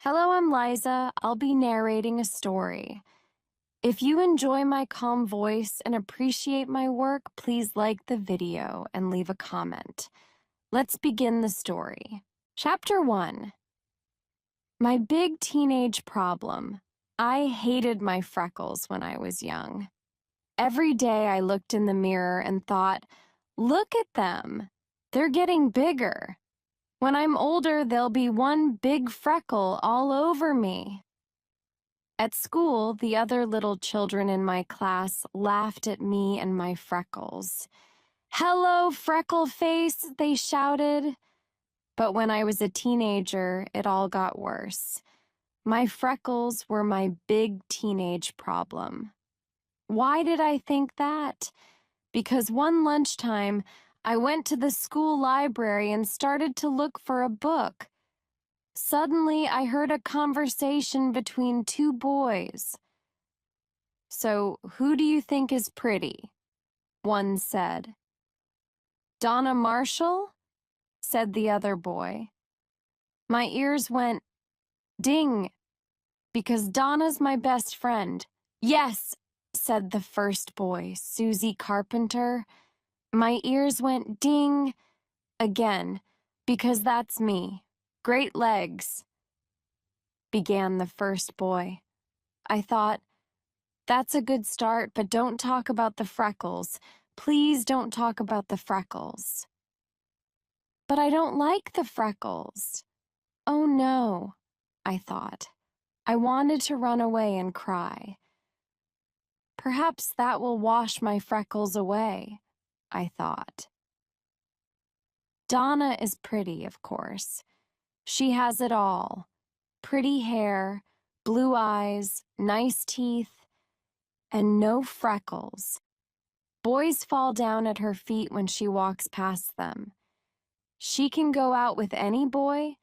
Hello, I'm Liza. I'll be narrating a story. If you enjoy my calm voice and appreciate my work, please like the video and leave a comment. Let's begin the story. Chapter 1. My big teenage problem. I hated my freckles when I was young. Every day I looked in the mirror and thought, look at them. They're getting bigger. When I'm older, there'll be one big freckle all over me. At school, the other little children in my class laughed at me and my freckles. "Hello, freckle face," they shouted. But when I was a teenager, it all got worse. My freckles were my big teenage problem. Why did I think that? Because one lunchtime, I went to the school library and started to look for a book. Suddenly, I heard a conversation between two boys. "So, who do you think is pretty?" one said. "Donna Marshall?" said the other boy. My ears went ding, because Donna's my best friend. "Yes," said the first boy, Susie Carpenter. My ears went ding again, because that's me. "Great legs," began the first boy. I thought, that's a good start, but don't talk about the freckles. Please don't talk about the freckles. But I don't like the freckles. Oh no, I thought. I wanted to run away and cry. Perhaps that will wash my freckles away, I thought. Donna is pretty, of course. She has it all. Pretty hair, blue eyes, nice teeth, and no freckles. Boys fall down at her feet when she walks past them. She can go out with any boy,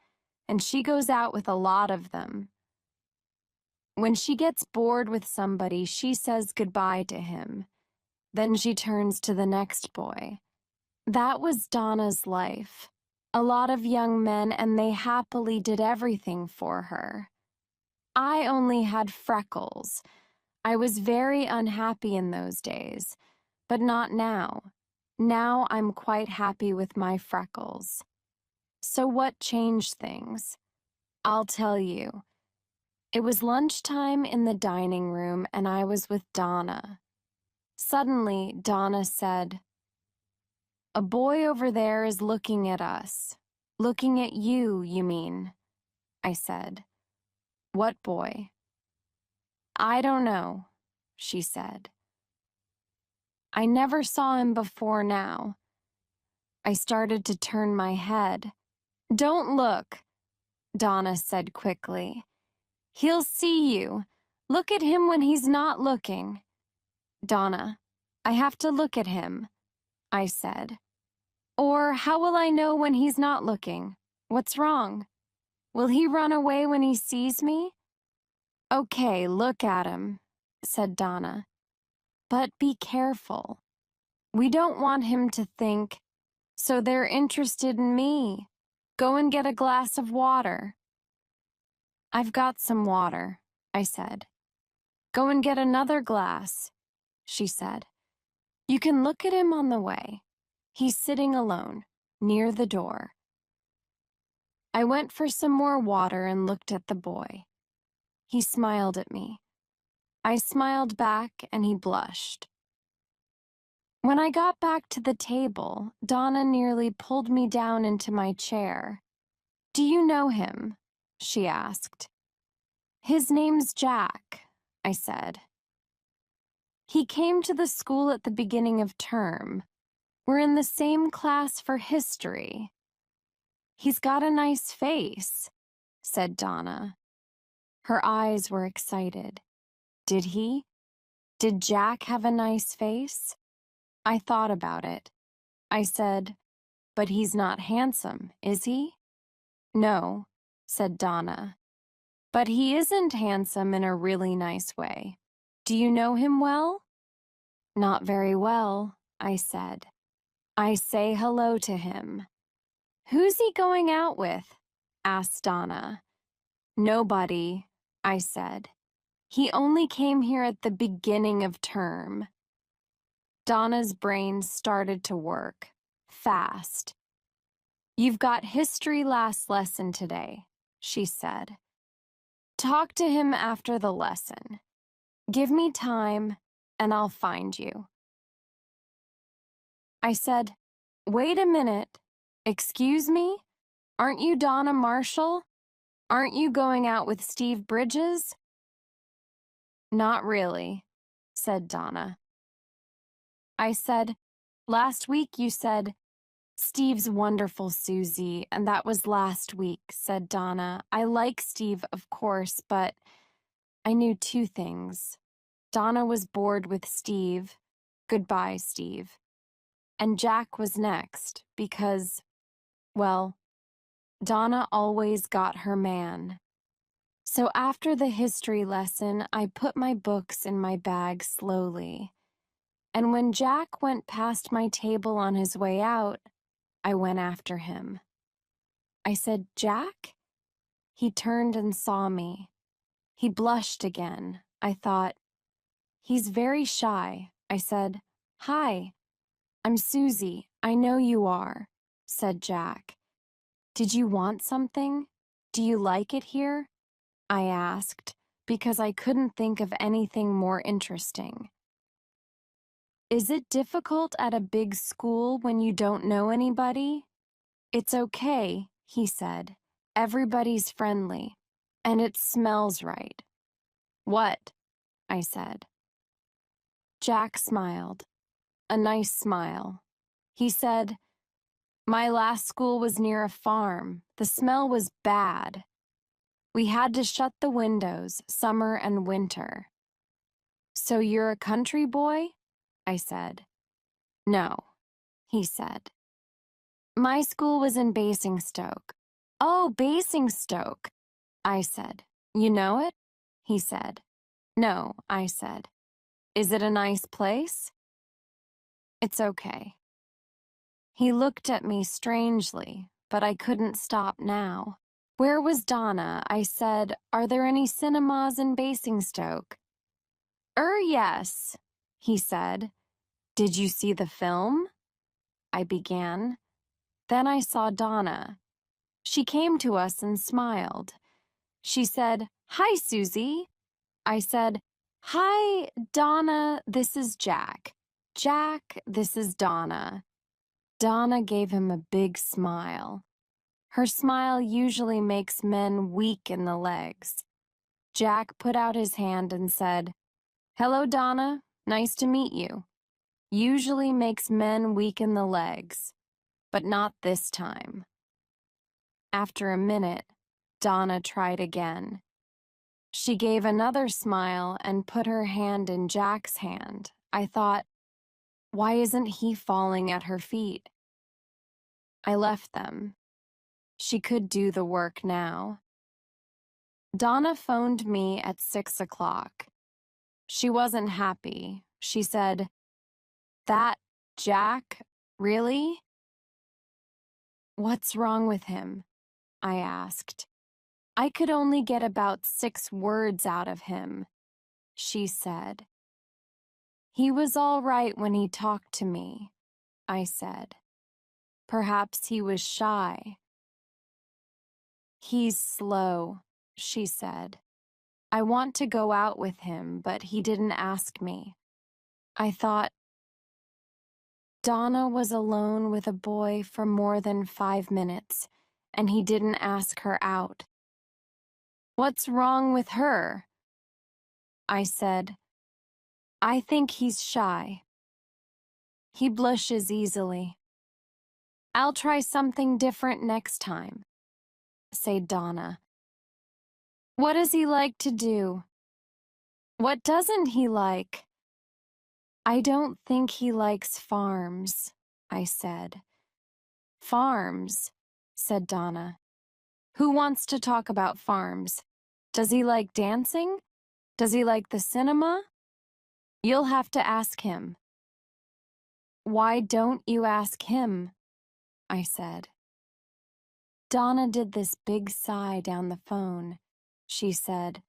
and she goes out with a lot of them. When she gets bored with somebody, she says goodbye to him. Then she turns to the next boy. That was Donna's life. A lot of young men, and they happily did everything for her. I only had freckles. I was very unhappy in those days, but not now. Now I'm quite happy with my freckles. So what changed things? I'll tell you. It was lunchtime in the dining room, and I was with Donna. Suddenly, Donna said, "A boy over there is looking at us." "Looking at you, you mean?" I said. "What boy?" "I don't know," she said. I never saw him before now. I started to turn my head. "Don't look," Donna said quickly. "He'll see you. Look at him when he's not looking." "Donna, I have to look at him," I said. "Or how will I know when he's not looking? What's wrong? Will he run away when he sees me?" "Okay, look at him," said Donna. "But be careful. We don't want him to think, so they're interested in me. Go and get a glass of water." "I've got some water," I said. "Go and get another glass," she said. "You can look at him on the way. He's sitting alone, near the door." I went for some more water and looked at the boy. He smiled at me. I smiled back, and he blushed. When I got back to the table, Donna nearly pulled me down into my chair. "Do you know him?" she asked. "His name's Jack," I said. "He came to the school at the beginning of term. We're in the same class for history." "He's got a nice face," said Donna. Her eyes were excited. Did he? Did Jack have a nice face? I thought about it. I said, "But he's not handsome, is he?" "No," said Donna. "But he isn't handsome in a really nice way. Do you know him well?" "Not very well," I said. "I say hello to him." "Who's he going out with?" asked Donna. Nobody, I said. He only came here at the beginning of term. Donna's brain started to work, fast. You've got history last lesson today, she said. Talk to him after the lesson. Give me time, and I'll find you. I said, wait a minute. Excuse me? Aren't you Donna Marshall? Aren't you going out with Steve Bridges? Not really, said Donna. I said, last week you said, Steve's wonderful, Susie, and that was last week, said Donna. I like Steve, of course, but I knew two things. Donna was bored with Steve. Goodbye, Steve. And Jack was next because, well, Donna always got her man. So after the history lesson, I put my books in my bag slowly. And when Jack went past my table on his way out, I went after him. I said, Jack? He turned and saw me. He blushed again. I thought, he's very shy. I said, hi, I'm Susie. I know you are, said Jack. Did you want something? Do you like it here? I asked, because I couldn't think of anything more interesting. Is it difficult at a big school when you don't know anybody? It's okay, he said. Everybody's friendly, and it smells right. What? I said. Jack smiled, a nice smile. He said, my last school was near a farm. The smell was bad. We had to shut the windows, summer and winter. So you're a country boy? I said. No, he said. My school was in Basingstoke. Oh, Basingstoke, I said. You know it? He said. No, I said. Is it a nice place? It's okay. He looked at me strangely, but I couldn't stop now. Where was Donna? I said, are there any cinemas in Basingstoke? Yes, he said. Did you see the film? I began. Then I saw Donna. She came to us and smiled. She said, hi, Susie. I said, hi, Donna, this is Jack. Jack, this is Donna. Donna gave him a big smile. Her smile usually makes men weak in the legs. Jack put out his hand and said, hello, Donna. Nice to meet you. Usually makes men weak in the legs, but not this time. After a minute, Donna tried again. She gave another smile and put her hand in Jack's hand. I thought, why isn't he falling at her feet? I left them. She could do the work now. Donna phoned me at 6 o'clock. She wasn't happy. She said, that Jack, really? What's wrong with him? I asked. I could only get about 6 words out of him. She said. He was all right when he talked to me, I said. Perhaps he was shy. He's slow, she said. I want to go out with him, but he didn't ask me. I thought, Donna was alone with a boy for more than 5 minutes, and he didn't ask her out. What's wrong with her? I said, I think he's shy. He blushes easily. I'll try something different next time, said Donna. What does he like to do? What doesn't he like? I don't think he likes farms, I said. Farms, said Donna. Who wants to talk about farms? Does he like dancing? Does he like the cinema? You'll have to ask him. Why don't you ask him? I said. Donna did this big sigh down the phone. she said.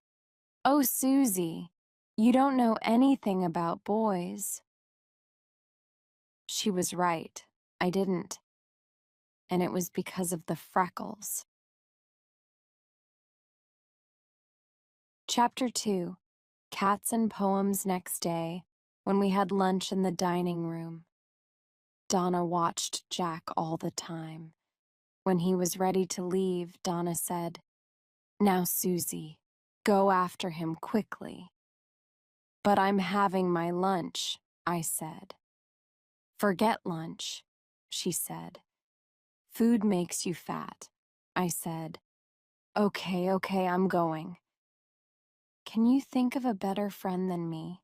"Oh, Susie, you don't know anything about boys." She was right. I didn't. And it was because of the freckles. Chapter 2. Cats and Poems Next day, when we had lunch in the dining room. Donna watched Jack all the time. When he was ready to leave, Donna said, "Now, Susie, go after him quickly." "But I'm having my lunch," I said. "Forget lunch," she said. "Food makes you fat," I said. Okay, I'm going." Can you think of a better friend than me?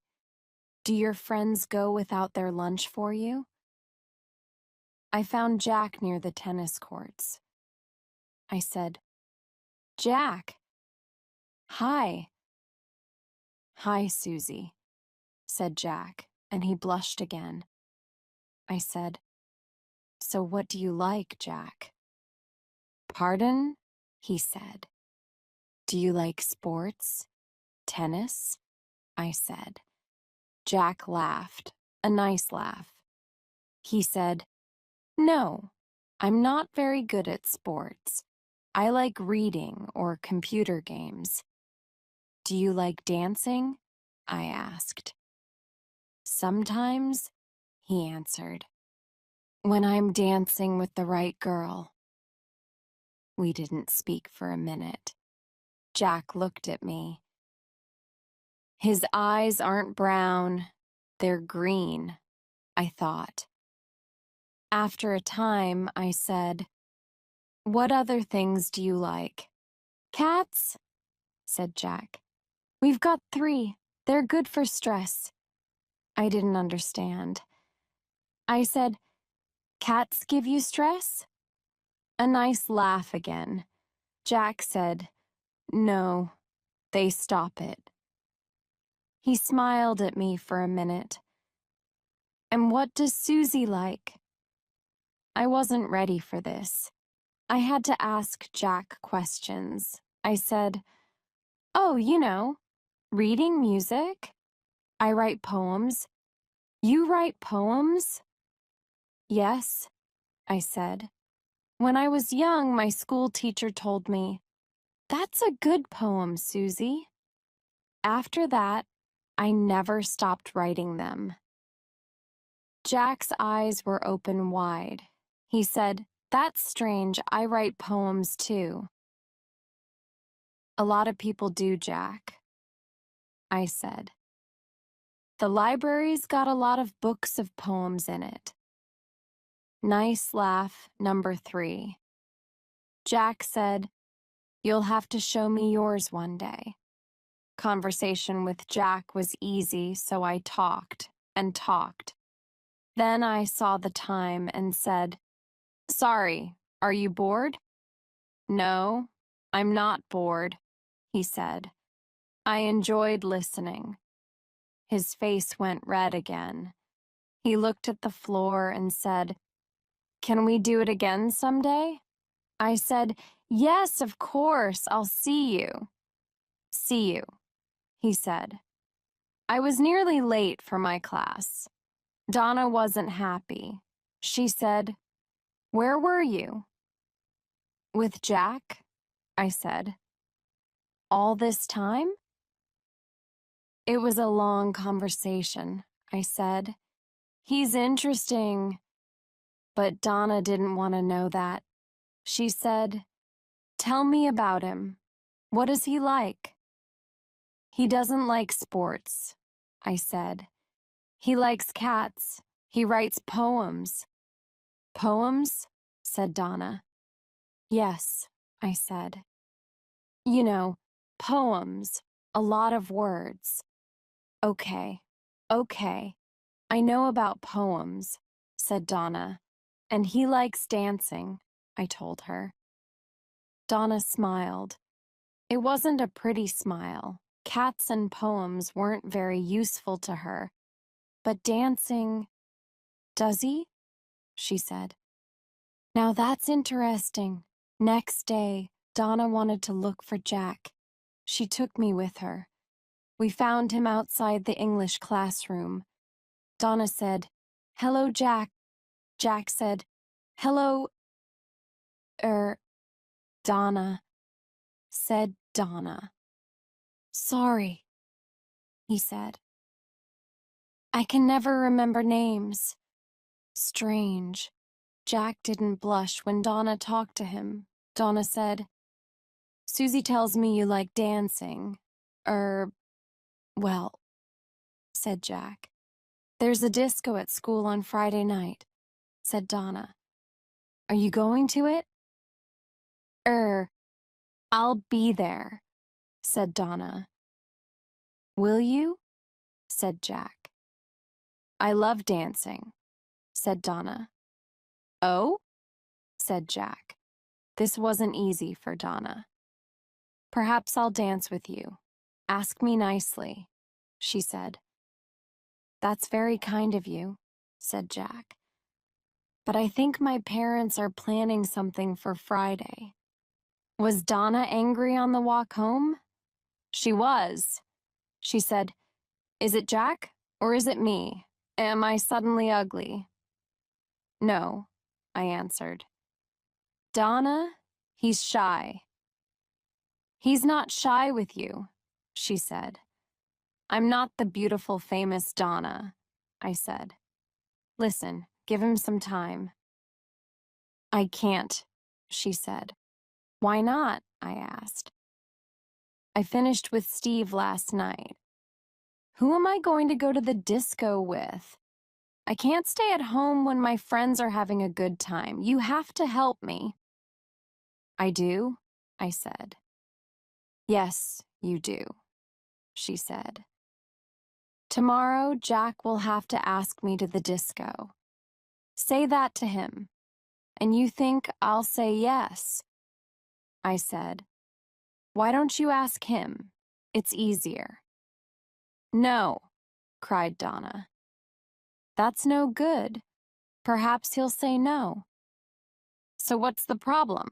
Do your friends go without their lunch for you? I found Jack near the tennis courts. I said, "Jack." "Hi." "Hi, Susie," said Jack, and he blushed again. I said, "So what do you like, Jack?" "Pardon?" he said. "Do you like sports? Tennis?" I said. Jack laughed, a nice laugh. He said, "No, I'm not very good at sports. I like reading or computer games." "Do you like dancing?" I asked. "Sometimes," he answered, "when I'm dancing with the right girl." We didn't speak for a minute. Jack looked at me. His eyes aren't brown, they're green, I thought. After a time, I said, "What other things do you like?" "Cats," said Jack. "We've got 3. They're good for stress." I didn't understand. I said, "Cats give you stress?" A nice laugh again. Jack said, "No, they stop it." He smiled at me for a minute. "And what does Susie like?" I wasn't ready for this. I had to ask Jack questions. I said, "Oh, reading music. I write poems. You write poems?" "Yes," I said. "When I was young, my school teacher told me, 'That's a good poem, Susie.' After that, I never stopped writing them." Jack's eyes were open wide. He said, "That's strange. I write poems too." "A lot of people do, Jack," I said. "The library's got a lot of books of poems in it." Nice laugh, number 3. Jack said, "You'll have to show me yours one day." Conversation with Jack was easy, so I talked and talked. Then I saw the time and said, "Sorry, are you bored?" "No, I'm not bored," he said. I enjoyed listening. His face went red again. He looked at the floor and said, "Can we do it again someday?" I said, "Yes, of course, I'll see you." "See you," he said. I was nearly late for my class. Donna wasn't happy. She said, "Where were you?" "With Jack," I said. "All this time?" "It was a long conversation," I said. "He's interesting." But Donna didn't want to know that. She said, "Tell me about him. What is he like?" "He doesn't like sports," I said. "He likes cats. He writes poems." "Poems?" said Donna. "Yes," I said. "You know, poems, a lot of words." Okay, I know about poems," said Donna. "And he likes dancing," I told her. Donna smiled. It wasn't a pretty smile. Cats and poems weren't very useful to her. But dancing... "Does he?" she said. "Now that's interesting." Next day, Donna wanted to look for Jack. She took me with her. We found him outside the English classroom. Donna said, "Hello, Jack." Jack said, "Hello, Donna," said Donna. "Sorry," he said. "I can never remember names." Strange. Jack didn't blush when Donna talked to him. Donna said, "Susie tells me you like dancing. Well," said Jack. "There's a disco at school on Friday night," said Donna. "Are you going to it?" I'll be there," said Donna. "Will you?" said Jack. "I love dancing," said Donna. "Oh?" said Jack. This wasn't easy for Donna. "Perhaps I'll dance with you. Ask me nicely," she said. "That's very kind of you," said Jack. "But I think my parents are planning something for Friday." Was Donna angry on the walk home? She was. She said, "Is it Jack or is it me? Am I suddenly ugly?" "No," I answered. "Donna, he's shy." "He's not shy with you," she said. "I'm not the beautiful, famous Donna," I said. "Listen, give him some time." "I can't," she said. "Why not?" I asked. "I finished with Steve last night." "Who am I going to go to the disco with? I can't stay at home when my friends are having a good time. You have to help me." "I do," I said. "Yes, you do," she said. "Tomorrow, Jack will have to ask me to the disco. Say that to him, and you think I'll say yes?" I said. "Why don't you ask him? It's easier." "No," cried Donna. "That's no good. Perhaps he'll say no." "So what's the problem?"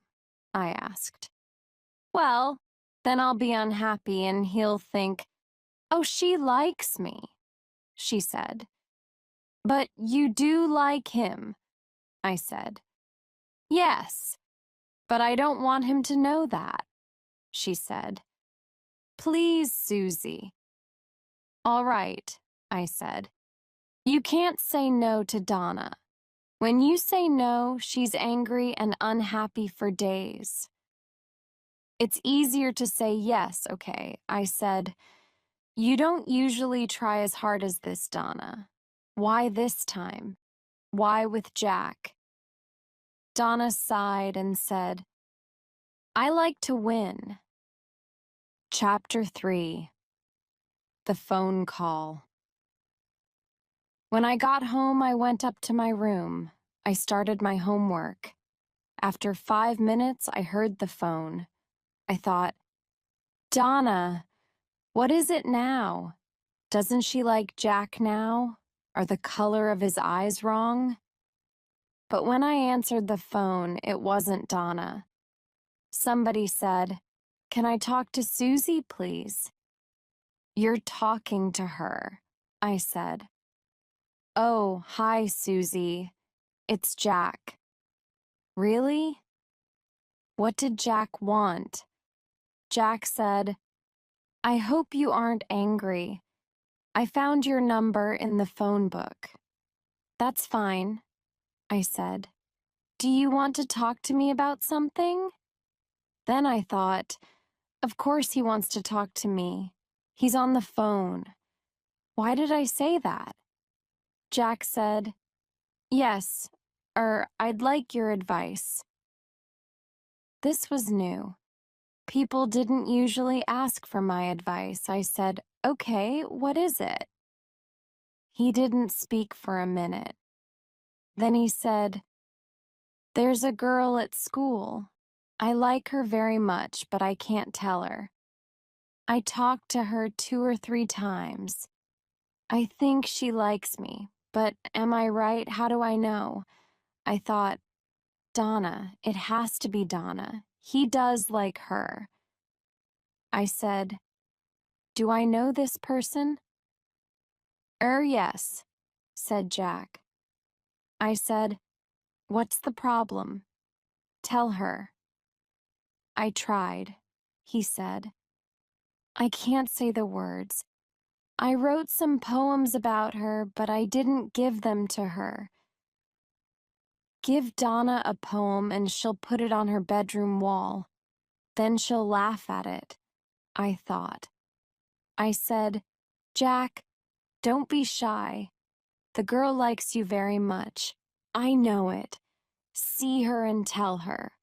I asked. "Well, then I'll be unhappy and he'll think, 'Oh, she likes me,'" she said. "But you do like him," I said. "Yes, but I don't want him to know that," she said. "Please, Susie." "All right," I said. "You can't say no to Donna. When you say no, she's angry and unhappy for days." "It's easier to say yes, okay," I said. "You don't usually try as hard as this, Donna. Why this time? Why with Jack?" Donna sighed and said, "I like to win." Chapter 3. The Phone Call. When I got home, I went up to my room. I started my homework. After 5 minutes, I heard the phone. I thought, "Donna, what is it now? Doesn't she like Jack now? Are the color of his eyes wrong?" But when I answered the phone, it wasn't Donna. Somebody said, "Can I talk to Susie, please?" "You're talking to her," I said. "Oh, hi, Susie. It's Jack." "Really? What did Jack want?" Jack said, "I hope you aren't angry. I found your number in the phone book." "That's fine," I said. "Do you want to talk to me about something?" Then I thought, of course he wants to talk to me. He's on the phone. Why did I say that? Jack said, "Yes, I'd like your advice." This was new. People didn't usually ask for my advice. I said, "Okay, what is it?" He didn't speak for a minute. Then he said, "There's a girl at school. I like her very much, but I can't tell her. I talked to her 2 or 3 times. I think she likes me, but am I right? How do I know?" I thought, Donna, it has to be Donna. He does like her. I said, "Do I know this person?" Yes," said Jack. I said, "What's the problem? Tell her." "I tried," he said. "I can't say the words. I wrote some poems about her, but I didn't give them to her. Give Donna a poem and she'll put it on her bedroom wall. Then she'll laugh at it," I thought. I said, "Jack, don't be shy. The girl likes you very much. I know it. See her and tell her."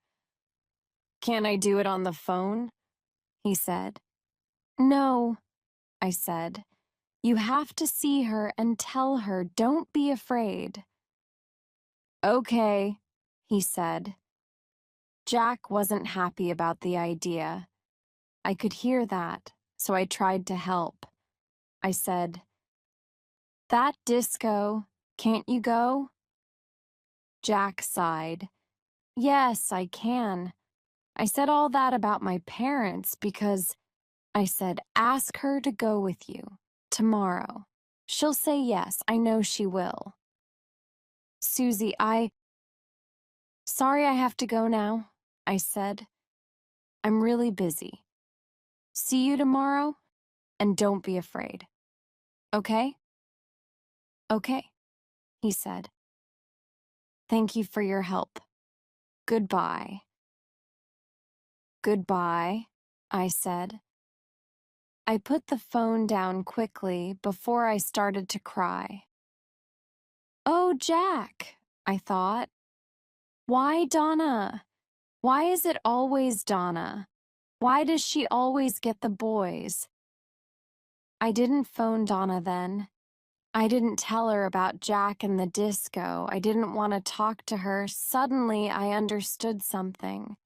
"Can't I do it on the phone?" he said. "No," I said. "You have to see her and tell her. Don't be afraid." "Okay," he said. Jack wasn't happy about the idea. I could hear that, so I tried to help. I said, "That disco, can't you go?" Jack sighed. "Yes, I can. I said all that about my parents because," I said, "ask her to go with you tomorrow. She'll say yes, I know she will." "Susie, sorry I have to go now," I said. "I'm really busy. See you tomorrow, and don't be afraid. Okay?" "Okay," he said. "Thank you for your help. Goodbye." "Goodbye," I said. I put the phone down quickly before I started to cry. "Oh, Jack," I thought. "Why Donna? Why is it always Donna? Why does she always get the boys?" I didn't phone Donna then. I didn't tell her about Jack and the disco. I didn't want to talk to her. Suddenly, I understood something.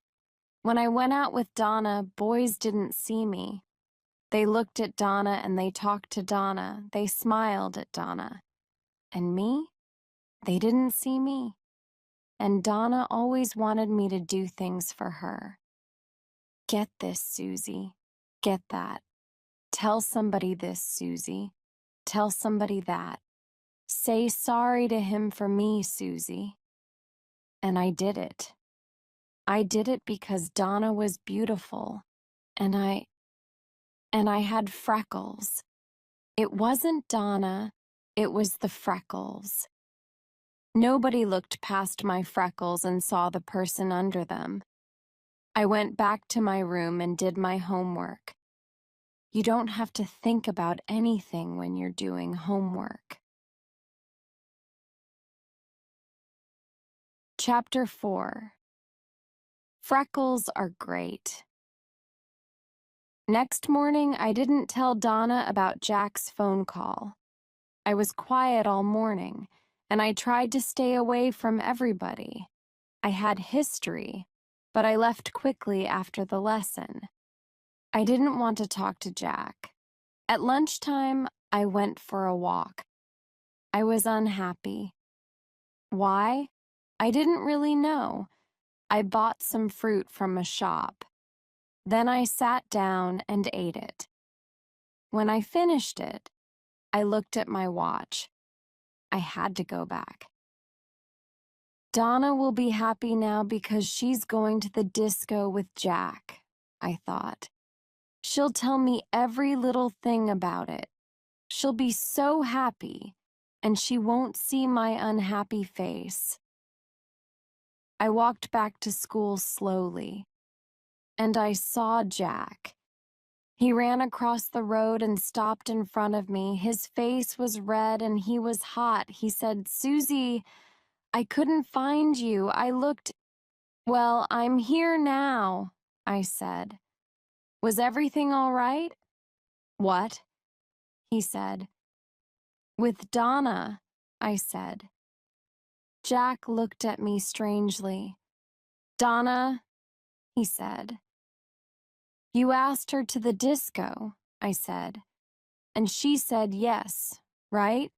When I went out with Donna, boys didn't see me. They looked at Donna and they talked to Donna. They smiled at Donna. And me? They didn't see me. And Donna always wanted me to do things for her. Get this, Susie. Get that. Tell somebody this, Susie. Tell somebody that. Say sorry to him for me, Susie. And I did it. I did it because Donna was beautiful. And I had freckles. It wasn't Donna, it was the freckles. Nobody looked past my freckles and saw the person under them. I went back to my room and did my homework. You don't have to think about anything when you're doing homework. Chapter 4. Freckles are great. Next morning, I didn't tell Donna about Jack's phone call. I was quiet all morning, and I tried to stay away from everybody. I had history, but I left quickly after the lesson. I didn't want to talk to Jack. At lunchtime, I went for a walk. I was unhappy. Why? I didn't really know. I bought some fruit from a shop. Then I sat down and ate it. When I finished it, I looked at my watch. I had to go back. Donna will be happy now because she's going to the disco with Jack, I thought. She'll tell me every little thing about it. She'll be so happy, and she won't see my unhappy face. I walked back to school slowly, and I saw Jack. He ran across the road and stopped in front of me. His face was red and he was hot. He said, "Susie, I couldn't find you. I looked—" "Well, I'm here now," I said. "Was everything all right?" "What?" he said. "With Donna," I said. Jack looked at me strangely. "Donna," he said. "You asked her to the disco," I said. "And she said yes, right?"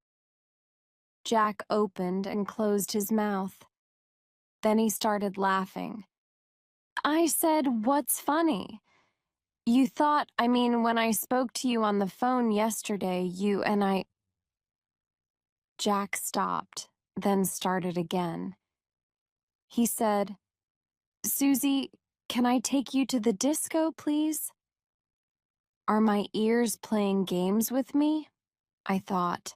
Jack opened and closed his mouth. Then he started laughing. I said, "What's funny?" You thought, when I spoke to you on the phone yesterday, you and I. Jack stopped, then started again. He said, Susie, can I take you to the disco, please? Are my ears playing games with me? I thought.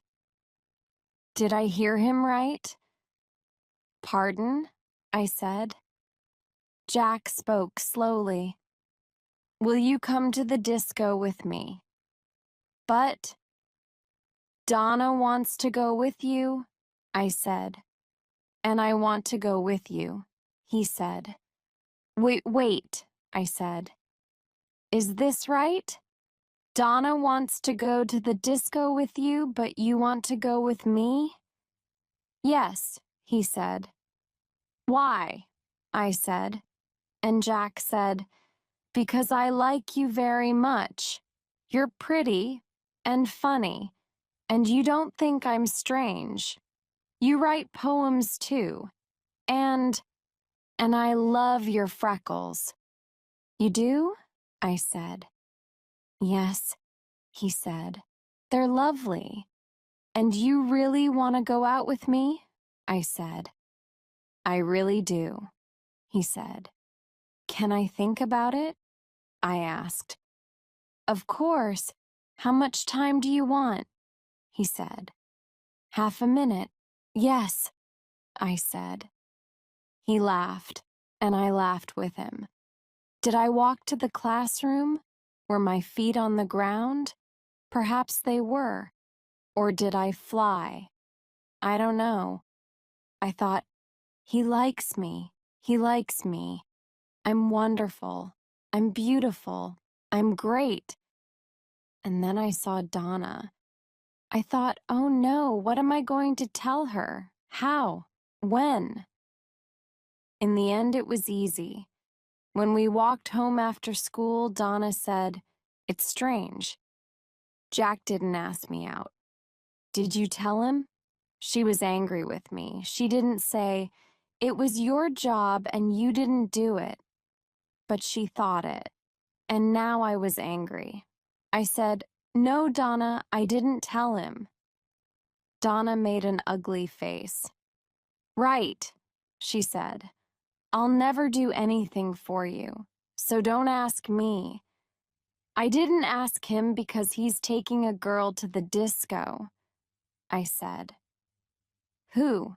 Did I hear him right? Pardon? I said. Jack spoke slowly. Will you come to the disco with me? But Donna wants to go with you, I said. And I want to go with you, he said. Wait, I said. Is this right? Donna wants to go to the disco with you, but you want to go with me? Yes, he said. Why? I said. And Jack said, because I like you very much. You're pretty and funny, and you don't think I'm strange. You write poems too, and I love your freckles. You do? I said. Yes, he said. They're lovely. And you really want to go out with me? I said. I really do, he said. Can I think about it? I asked. Of course. How much time do you want? He said. Half a minute. Yes, I said. He laughed, and I laughed with him. Did I walk to the classroom? Were my feet on the ground? Perhaps they were. Or did I fly? I don't know. I thought, he likes me. He likes me. I'm wonderful. I'm beautiful. I'm great. And then I saw Donna. I thought, oh no, what am I going to tell her? How? When? In the end, it was easy. When we walked home after school, Donna said, it's strange. Jack didn't ask me out. Did you tell him? She was angry with me. She didn't say, it was your job and you didn't do it. But she thought it. And now I was angry. I said, no, Donna, I didn't tell him. Donna made an ugly face. Right, she said. I'll never do anything for you, so don't ask me. I didn't ask him because he's taking a girl to the disco, I said. Who?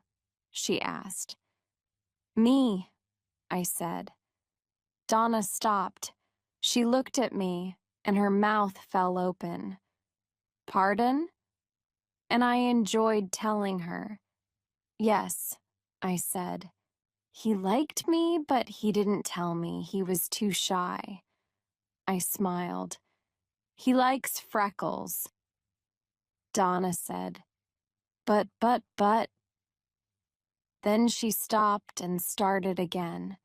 She asked. Me, I said. Donna stopped. She looked at me, and her mouth fell open. Pardon? And I enjoyed telling her. Yes, I said. He liked me, but he didn't tell me. He was too shy. I smiled. He likes freckles. Donna said, but. Then she stopped and started again.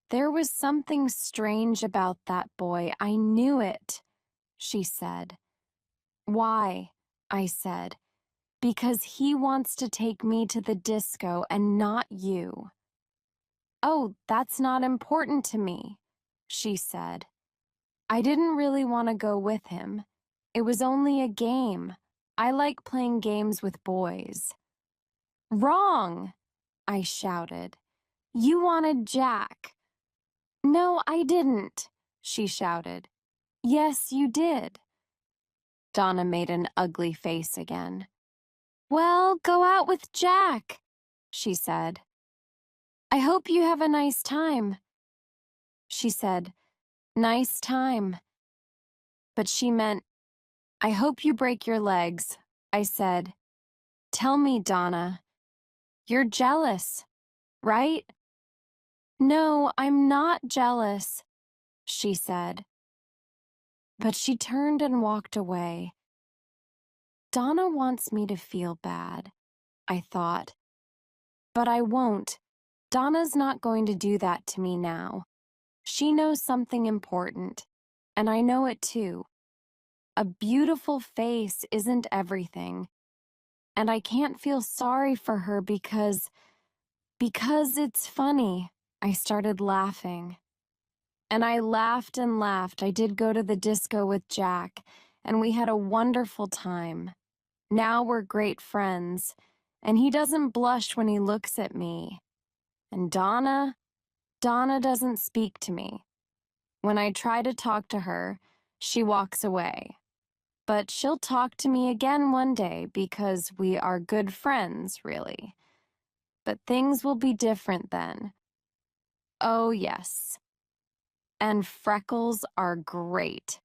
There was something strange about that boy. I knew it, she said. Why? I said. Because he wants to take me to the disco and not you. Oh, that's not important to me, she said. I didn't really want to go with him. It was only a game. I like playing games with boys. Wrong, I shouted. You wanted Jack. No, I didn't, she shouted. Yes, you did. Donna made an ugly face again. Well, go out with Jack, she said. I hope you have a nice time. She said, nice time. But she meant, I hope you break your legs. I said, tell me, Donna. You're jealous, right? No, I'm not jealous, she said. But she turned and walked away. Donna wants me to feel bad, I thought. But I won't. Donna's not going to do that to me now. She knows something important, and I know it too. A beautiful face isn't everything, and I can't feel sorry for her because it's funny. I started laughing. And I laughed and laughed. I did go to the disco with Jack, and we had a wonderful time. Now we're great friends, and he doesn't blush when he looks at me. And Donna doesn't speak to me. When I try to talk to her, she walks away. But she'll talk to me again one day because we are good friends, really. But things will be different then. Oh, yes. And freckles are great.